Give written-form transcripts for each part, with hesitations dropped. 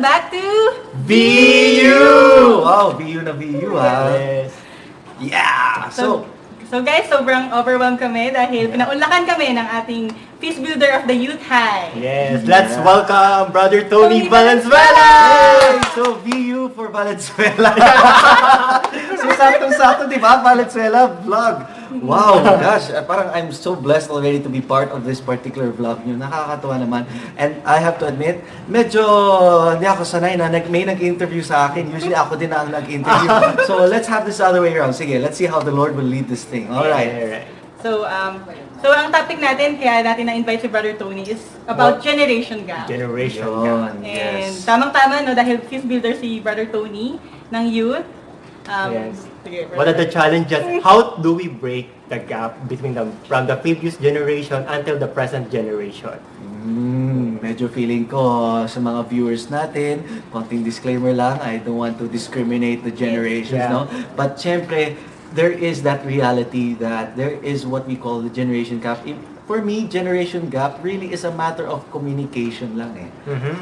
back to VU! Wow, VU na VU ha. Yes. Yeah! So guys, sobrang overwhelmed kami dahil pinaunlakan kami ng ating Peace Builder of the Youth High. Yes, let's welcome Brother Tony Tony Valenzuela! Hey! So, VU for Valenzuela. So, saktong-sakto, di ba? Valenzuela vlog. Wow, gosh, parang I'm so blessed already to be part of this particular vlog nyo. Nakakatawa naman. And I have to admit, medyo hindi ako sanay na may nag-interview sa akin. Usually ako din na ang nag-interview. So, let's have this other way around. Sige, let's see how the Lord will lead this thing. Alright. So ang topic natin, kaya natin na-invite si Brother Tony is about generation gap. Generation Yun, gap. And yes. tamang-tama, no, dahil Peace Builder si Brother Tony ng youth. Yes. Sige, What are the challenges? How do we break the gap between from the previous generation until the present generation? Medyo feeling ko sa mga viewers natin, konting disclaimer lang, I don't want to discriminate the generations, Yeah. no? But syempre, there is that reality that there is what we call the generation gap. For me, generation gap really is a matter of communication lang eh.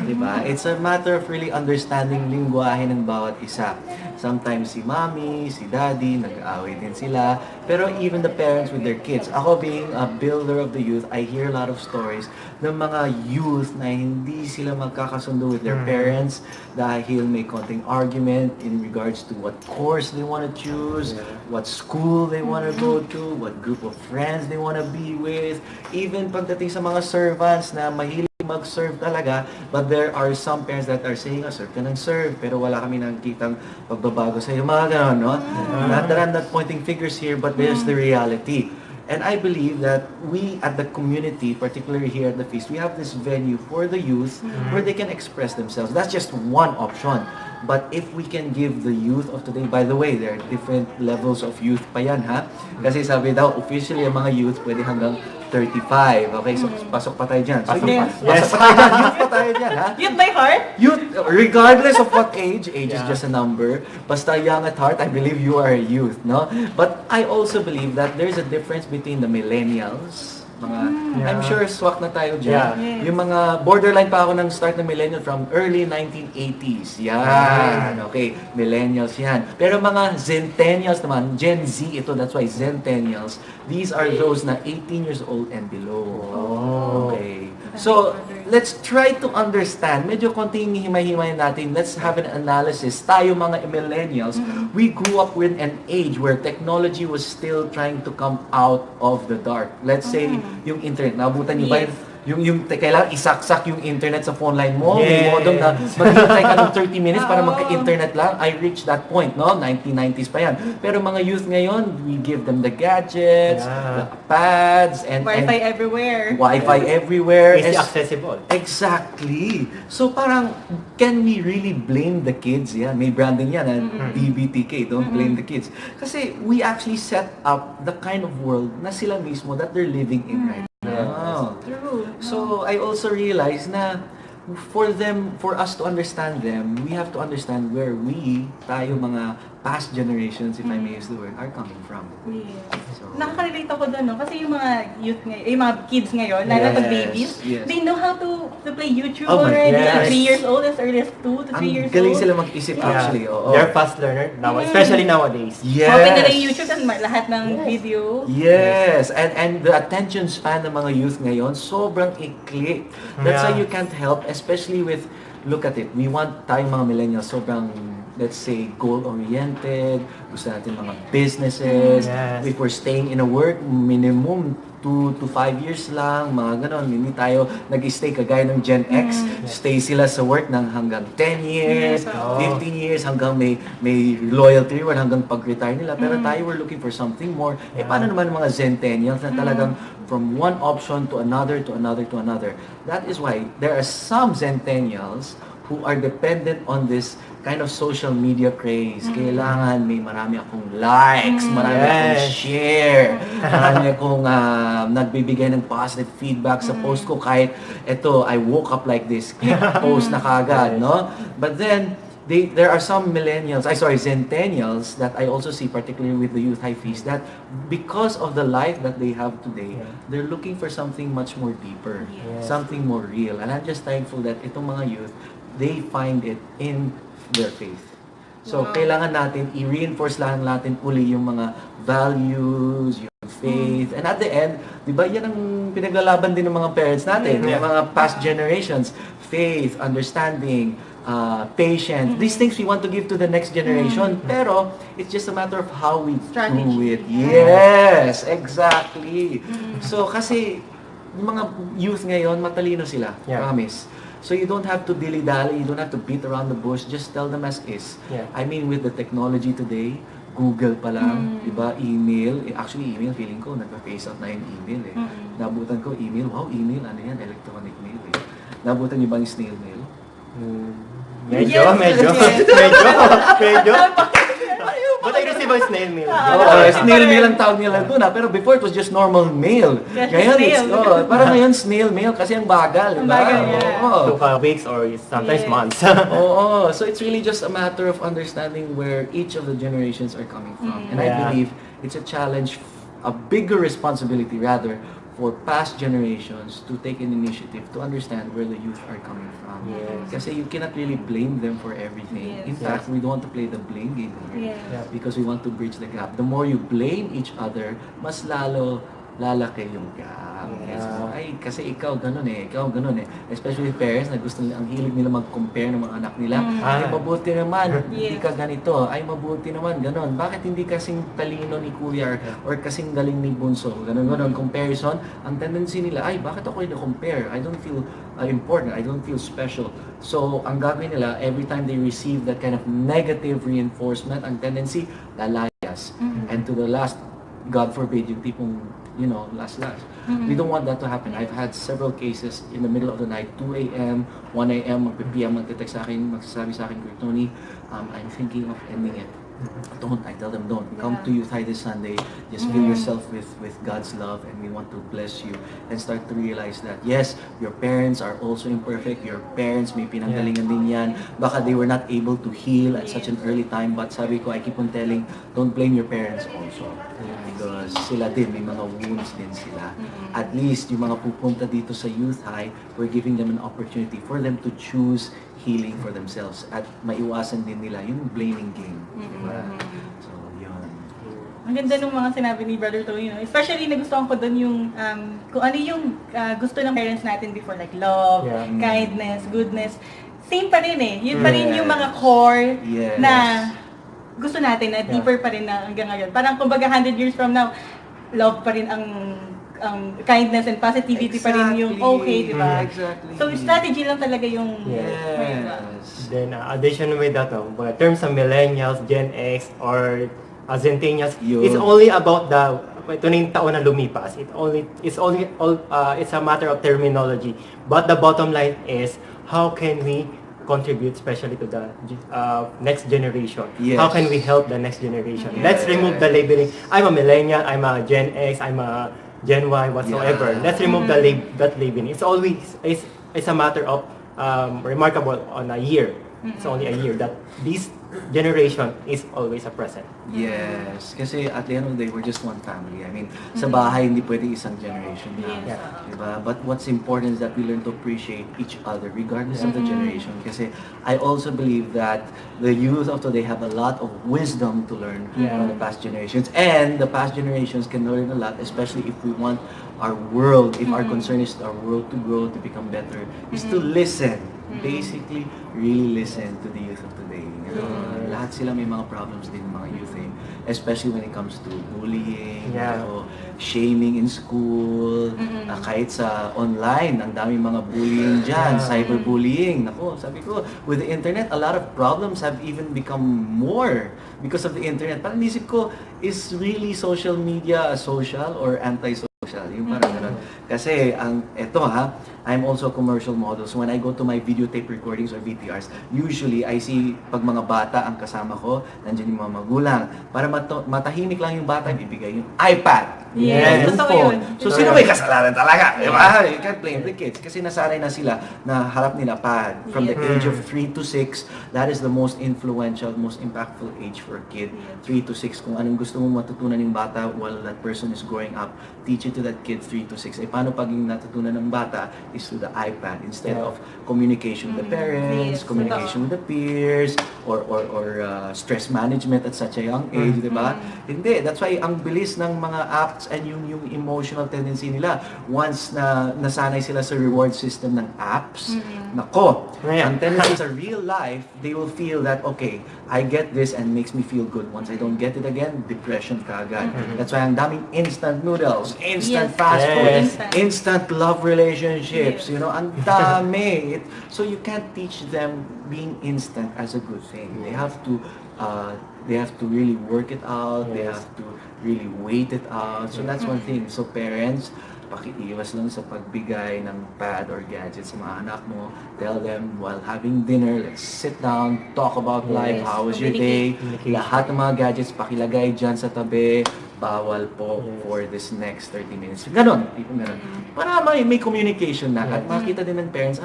Diba? It's a matter of really understanding lingwahe ng bawat isa. Sometimes si mommy, si daddy, nag-aaway din sila. Pero even the parents with their kids. Ako being a builder of the youth, I hear a lot of stories ng mga youth na hindi sila magkakasundo with their parents dahil may konting argument in regards to what course they want to choose, what school they want to go to, what group of friends they want to be with. Even pagdating sa mga servants na mahilig mag-serve talaga, but there are some parents that are saying, serve ka ng serve, pero wala kami nakikitang pagbabago sa iyo. Mga ganon, no? Not that I'm not pointing figures here, but there's the reality. And I believe that we at the community, particularly here at the Feast, we have this venue for the youth where they can express themselves. That's just one option. But if we can give the youth of today, by the way, there are different levels of youth pa yan, ha? Kasi sabi daw, officially ang mga youth pwede hanggang 35. Okay, so pasok pa tayo dyan. So, pasok pa tayo dyan. Youth pa tayo dyan, ha? Youth by heart? Youth, regardless of what age is just a number. Basta young at heart, I believe you are a youth, no? But I also believe that there's a difference between the millennials, I'm sure swak na tayo dyan. Yeah. Yung mga borderline pa ako ng start ng millennial from early 1980s. Yan. Okay, millennials yan. Pero mga Zentennials naman, Gen Z ito, that's why Zentennials, these are those na 18 years old and below. Okay. So, let's try to understand. Medyo konting himay-himay natin. Let's have an analysis. Tayo mga millennials, we grew up with an age where technology was still trying to come out of the dark. Let's say, yung internet. Nabutan niyo ba yung kailangan isaksak yung internet sa phone line mo? May modem na maghintay ka ng 30 minutes para magka-internet lang. I reached that point, no? 1990s pa yan. Pero mga youth ngayon, we give them the gadgets, the pads, and Wi-Fi everywhere. Wi-Fi everywhere. Easy accessible. Exactly. So parang, can we really blame the kids? Yan, may branding yan, BBTK, don't blame the kids. Kasi we actually set up the kind of world na sila mismo that they're living in right now. True. So I also realize na for us to understand them, we have to understand where tayo mga past generations, if I may use the word, are coming from. Yes. So, Nakaka-relate ako doon, no? Kasi yung mga youth ngayon, yung mga kids ngayon, lalo na babies, they know how to play YouTube already. yes. 3 years old, as early as 2 to 3 years old. ang galing sila mag-isip actually. Oo. They're fast learner now, especially nowadays. Yes. Open na lang yung YouTube at lahat ng video. Yes, and the attention span ng mga youth ngayon, sobrang ikli. That's why you can't help, especially with, look at it, we want tayong mga millennials, sobrang, let's say, goal-oriented, gusto natin mga businesses. If we're staying in a work, minimum 2 to 5 years lang, mga ganon. Hindi tayo nag-stay kagaya ng Gen X. Stay sila sa work ng hanggang 10 years, 15 years, hanggang may loyalty reward hanggang pag-retire nila. Pero tayo, we're looking for something more. Paano naman mga Zentennials na talagang from one option to another, to another, to another. That is why there are some Zentennials who are dependent on this kind of social media craze. Kailangan may marami akong likes, marami akong share, marami akong nagbibigay ng positive feedback sa post ko kahit eto, I woke up like this, click post na kagad, no? But then, there are some Zentennials that I also see, particularly with the Youth High Feast, that because of the life that they have today, they're looking for something much more deeper, something more real. And I'm just thankful that itong mga youth, they find it in their faith. So, kailangan natin i-reinforce lang natin uli yung mga values, yung faith. And at the end, di ba, yan ang pinaglalaban din ng mga parents natin, ng mga past generations. Faith, understanding, patience. These things we want to give to the next generation. Pero, it's just a matter of how we do it. Yes, exactly. So, kasi, yung mga youth ngayon, matalino sila. Promise. So you don't have to dilly-dally, you don't have to beat around the bush, just tell them as is. I mean, with the technology today, Google pa lang, diba? Email. Actually, email, feeling ko, nagpa-face out na yung email eh. Nabutan ko, email. Wow, email, ano yan? Electronic mail eh. Nabutan niyo ba yung snail mail? Medyo. But I receive a snail mail. Snail mail ang tawag nila doon pero before it was just normal mail. Ngayon, parang ngayon snail mail kasi ang bagal, diba? Took weeks or sometimes months. So it's really just a matter of understanding where each of the generations are coming from. And I believe it's a challenge, a bigger responsibility rather, for past generations to take an initiative to understand where the youth are coming from. Kasi you cannot really blame them for everything. In fact, we don't want to play the blame game here because we want to bridge the gap. The more you blame each other, mas lalaki yung gap. Ay, kasi ikaw ganun eh. Especially parents na gusto nila, ang hilig nila mag-compare ng mga anak nila. Ay, mabuti naman, hindi ka ganito. Ay, mabuti naman, ganun. Bakit hindi kasing talino ni Kuya or kasing galing ni Bunso? Ganun, comparison. Ang tendency nila, ay, bakit ako i-compare? I don't feel important. I don't feel special. So, ang gagawin nila, every time they receive that kind of negative reinforcement, ang tendency, lalayas. And to the last, God forbid, yung tipong last. We don't want that to happen. I've had several cases in the middle of the night, 2 a.m., 1 a.m., mag-PM, magte-text sa akin, magsasabi sa akin, Tony, I'm thinking of ending it. Don't. I tell them don't. Come to Youth High this Sunday. Just fill yourself with God's love, and we want to bless you and start to realize that yes, your parents are also imperfect. Your parents may pinanggalingan din yan. Baka they were not able to heal at such an early time. But sabi ko, I keep on telling, don't blame your parents also. Because sila din, may mga wounds din sila. At least, yung mga pupunta dito sa Youth High, we're giving them an opportunity for them to choose healing for themselves at maiwasan din nila yung blaming game. Diba? So, yun. Ang ganda nung mga sinabi ni Brother Tony, especially nagustuhan ko doon yung kung ano yung gusto ng parents natin before, like love, kindness, goodness. Same pa rin eh. Yun pa rin yung mga core na gusto natin na deeper pa rin na hanggang ngayon. Parang kumbaga 100 years from now, love pa rin ang kindness and positivity pa rin yung okay, di ba? So, strategy lang talaga yung... Then, addition with that, terms of millennials, Gen X, or Centennials, it's only about ito na yung taon na lumipas. It's a matter of terminology. But the bottom line is, how can we contribute especially to the next generation? How can we help the next generation? Let's remove the labeling. I'm a millennial, I'm a Gen X, I'm a Gen Y, whatsoever. Let's remove that labeling. It's a matter of remarkable on a year. It's only a year that this generation is always a present. Yes, kasi at the end of the day, we're just one family. I mean, sa bahay, hindi pwede isang generation lang. Diba? But what's important is that we learn to appreciate each other regardless of the generation. Kasi I also believe that the youth of today have a lot of wisdom to learn from the past generations. And the past generations can learn a lot, especially if we want our world, if our concern is our world to grow, to become better, is to listen. Basically, really listen to the youth of today. Lahat sila may mga problems din, mga youth eh. Especially when it comes to bullying, o shaming in school, kahit sa online, ang daming mga bullying dyan, cyberbullying. Nako, sabi ko, with the internet, a lot of problems have even become more because of the internet. Parang nisip ko, is really social media social or anti-social? Yung parang ganun. Kasi, I'm also a commercial model. So when I go to my videotape recordings or VTRs, usually I see pag mga bata ang kasama ko, nandiyan yung mga magulang. Para matahimik lang yung bata, bibigay yung iPad. Yes, yung phone. So sino may kasalanan talaga? Diba? You can't blame the kids. Kasi nasanay na sila na harap nila pad. From the age of 3 to 6, that is the most influential, most impactful age for a kid. 3 to 6, kung anong gusto mong matutunan yung bata while that person is growing up, teach it it to that kid 3 to 6. Paano pag yung natutunan ng bata is through the iPad instead of communication with the parents, communication with the peers, or stress management at such a young age, di ba? Hindi. That's why ang bilis ng mga apps and yung emotional tendency nila, once na nasanay sila sa reward system ng apps, nako, ang tendency sa real life, they will feel that, okay, I get this and makes me feel good. Once I don't get it again, depression kaagad. That's why ang daming instant noodles, instant fast food, instant love relationships, you know, ang dami. So you can't teach them being instant as a good thing. They have to really work it out. They have to really wait it out. So that's one thing. So parents, pakiiwas lang sa pagbigay ng pad or gadgets sa mga anak mo. Tell them while having dinner, let's sit down, talk about life, how was your day, lahat ng mga gadgets pakilagay dyan sa tabi, bawal po for this next 30 minutes. Ganon, ganon. Para may communication na at makita din ng parents,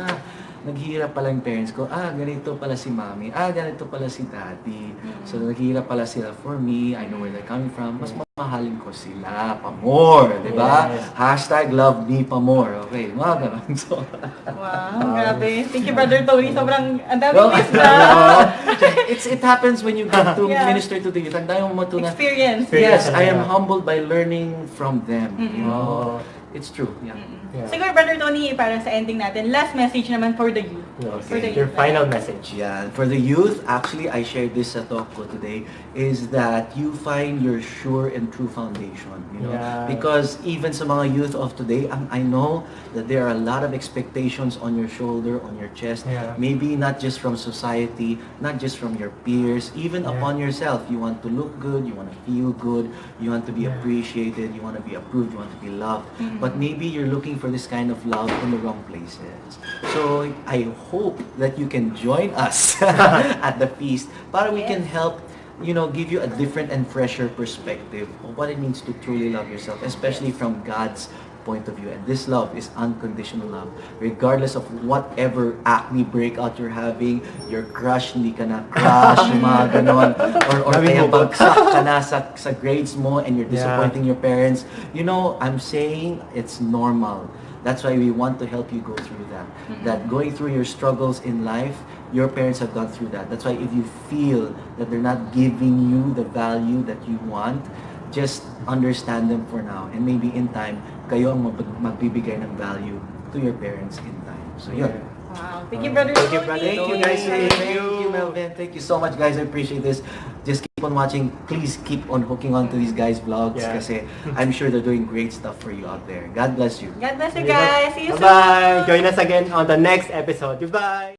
naghihirap pala yung parents ko, ganito pala si mommy, ganito pala si daddy. So naghihirap pala sila for me, I know where they're coming from, mas mamahalin ko sila pa more, di ba? Hashtag love me pa more, okay, mga ganun. So, wow, grabe. Thank you, Brother Tony. Sobrang, ang daming wisdom. It happens when you get to minister to the youth. Ang dami mo matunan. Experience. Yes, I am humbled by learning from them. You know, it's true. Yeah. Siguro, Brother Tony, para sa ending natin, last message naman for the youth. For the your final message. Yeah, for the youth, actually, I shared this sa talk ko today, is that you find your sure and true foundation. You know? Because even sa mga youth of today, I know that there are a lot of expectations on your shoulder, on your chest, maybe not just from society, not just from your peers, even upon yourself. You want to look good, you want to feel good, you want to be appreciated, you want to be approved, you want to be loved. But maybe you're looking for this kind of love in the wrong places. So I hope that you can join us at the feast para we can help, you know, give you a different and fresher perspective of what it means to truly love yourself, especially from God's point of view. And this love is unconditional love. Regardless of whatever acne breakout you're having, your crush, hindi ka na crush, mga ganon, or kaya bagsak ka na sa grades mo and you're disappointing your parents. You know, I'm saying it's normal. That's why we want to help you go through that. That going through your struggles in life, your parents have gone through that. That's why if you feel that they're not giving you the value that you want, just understand them for now. And maybe in time, kayo ang magbibigay ng value to your parents in time. So yun. Wow. Thank you, Brother Thank you, Tony. Brother Thank you guys. Thank you, Melvin. Thank you so much, guys. I appreciate this. Just keep on watching. Please keep on hooking on to these guys' vlogs kasi I'm sure they're doing great stuff for you out there. God bless you. God bless you guys. See you soon. Bye-bye. Join us again on the next episode. Goodbye.